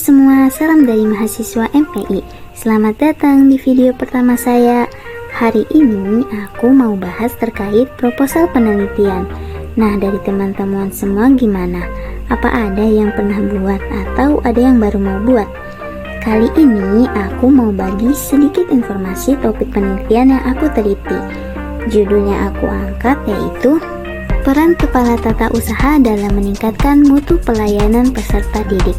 semua, salam dari mahasiswa MPI. Selamat datang di video pertama saya. Hari ini aku mau bahas terkait proposal penelitian. Nah, dari teman-teman semua gimana? Apa ada yang pernah buat atau ada yang baru mau buat? Kali ini aku mau bagi sedikit informasi topik penelitian yang aku teliti. Judulnya aku angkat yaitu peran kepala tata usaha dalam meningkatkan mutu pelayanan peserta didik.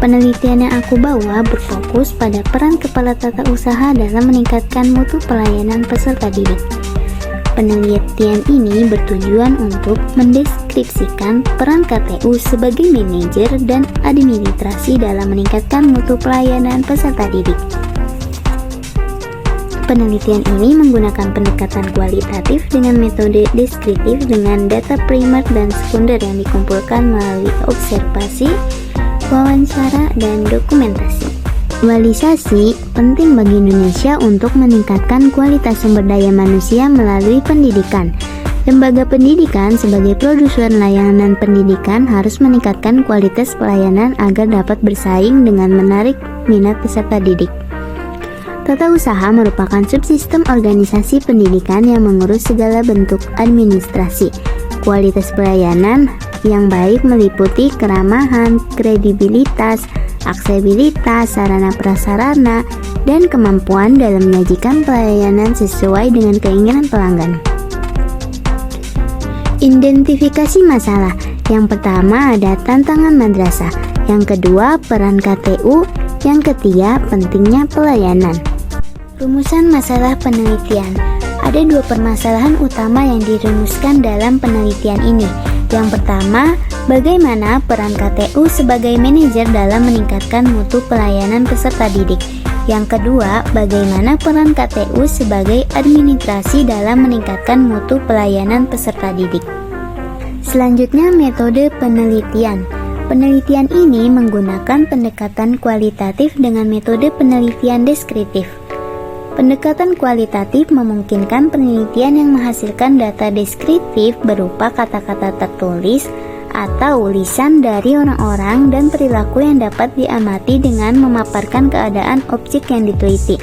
Penelitian yang aku bawa berfokus pada peran kepala tata usaha dalam meningkatkan mutu pelayanan peserta didik. Penelitian ini bertujuan untuk mendeskripsikan peran KTU sebagai manajer dan administrasi dalam meningkatkan mutu pelayanan peserta didik. Penelitian ini menggunakan pendekatan kualitatif dengan metode deskriptif dengan data primer dan sekunder yang dikumpulkan melalui observasi, wawancara, dan dokumentasi. Aktualisasi penting bagi Indonesia untuk meningkatkan kualitas sumber daya manusia melalui pendidikan. Lembaga pendidikan sebagai produser layanan pendidikan harus meningkatkan kualitas pelayanan agar dapat bersaing dengan menarik minat peserta didik. Tata usaha merupakan subsistem organisasi pendidikan yang mengurus segala bentuk administrasi. Kualitas pelayanan yang baik meliputi keramahan, kredibilitas, aksesibilitas, sarana prasarana, dan kemampuan dalam menyajikan pelayanan sesuai dengan keinginan pelanggan. Identifikasi masalah. Yang pertama ada tantangan madrasah, yang kedua peran KTU, yang ketiga pentingnya pelayanan. Rumusan masalah penelitian. Ada dua permasalahan utama yang dirumuskan dalam penelitian ini. Yang pertama, bagaimana peran KTU sebagai manajer dalam meningkatkan mutu pelayanan peserta didik. Yang kedua, bagaimana peran KTU sebagai administrasi dalam meningkatkan mutu pelayanan peserta didik. Selanjutnya, metode penelitian. Penelitian ini menggunakan pendekatan kualitatif dengan metode penelitian deskriptif. Pendekatan kualitatif memungkinkan penelitian yang menghasilkan data deskriptif berupa kata-kata tertulis atau lisan dari orang-orang dan perilaku yang dapat diamati dengan memaparkan keadaan objek yang diteliti.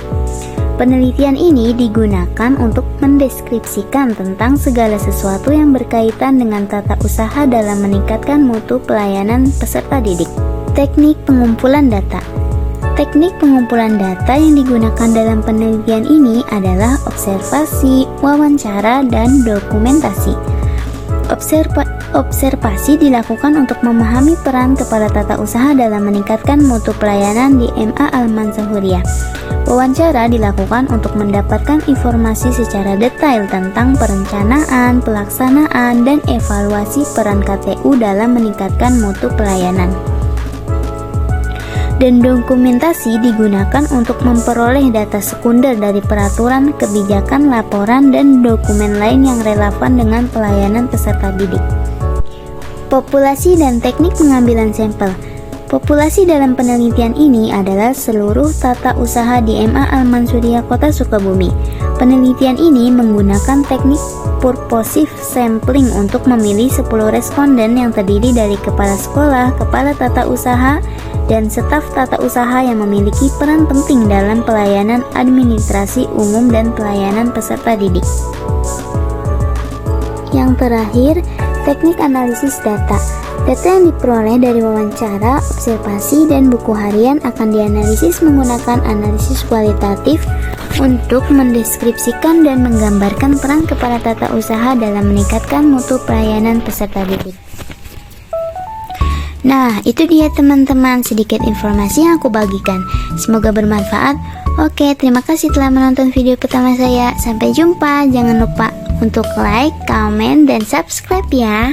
Penelitian ini digunakan untuk mendeskripsikan tentang segala sesuatu yang berkaitan dengan tata usaha dalam meningkatkan mutu pelayanan peserta didik. Teknik pengumpulan data. Teknik pengumpulan data yang digunakan dalam penelitian ini adalah observasi, wawancara, dan dokumentasi. Observasi dilakukan untuk memahami peran kepala tata usaha dalam meningkatkan mutu pelayanan di MA Al-Mansahuriyah. Wawancara dilakukan untuk mendapatkan informasi secara detail tentang perencanaan, pelaksanaan, dan evaluasi peran KTU dalam meningkatkan mutu pelayanan. Dan dokumentasi digunakan untuk memperoleh data sekunder dari peraturan, kebijakan, laporan, dan dokumen lain yang relevan dengan pelayanan peserta didik. Populasi dan teknik pengambilan sampel. Populasi dalam penelitian ini adalah seluruh tata usaha di MA Al-Mansahuriyah Kota Sukabumi. Penelitian ini menggunakan teknik purposive sampling untuk memilih 10 responden yang terdiri dari kepala sekolah, kepala tata usaha, dan staf tata usaha yang memiliki peran penting dalam pelayanan administrasi umum dan pelayanan peserta didik. Yang terakhir, teknik analisis data. Data yang diperoleh dari wawancara, observasi, dan buku harian akan dianalisis menggunakan analisis kualitatif untuk mendeskripsikan dan menggambarkan peran kepala tata usaha dalam meningkatkan mutu pelayanan peserta didik. Nah, itu dia teman-teman sedikit informasi yang aku bagikan. Semoga bermanfaat. Oke, terima kasih telah menonton video pertama saya. Sampai jumpa. Jangan lupa untuk like, comment, dan subscribe ya.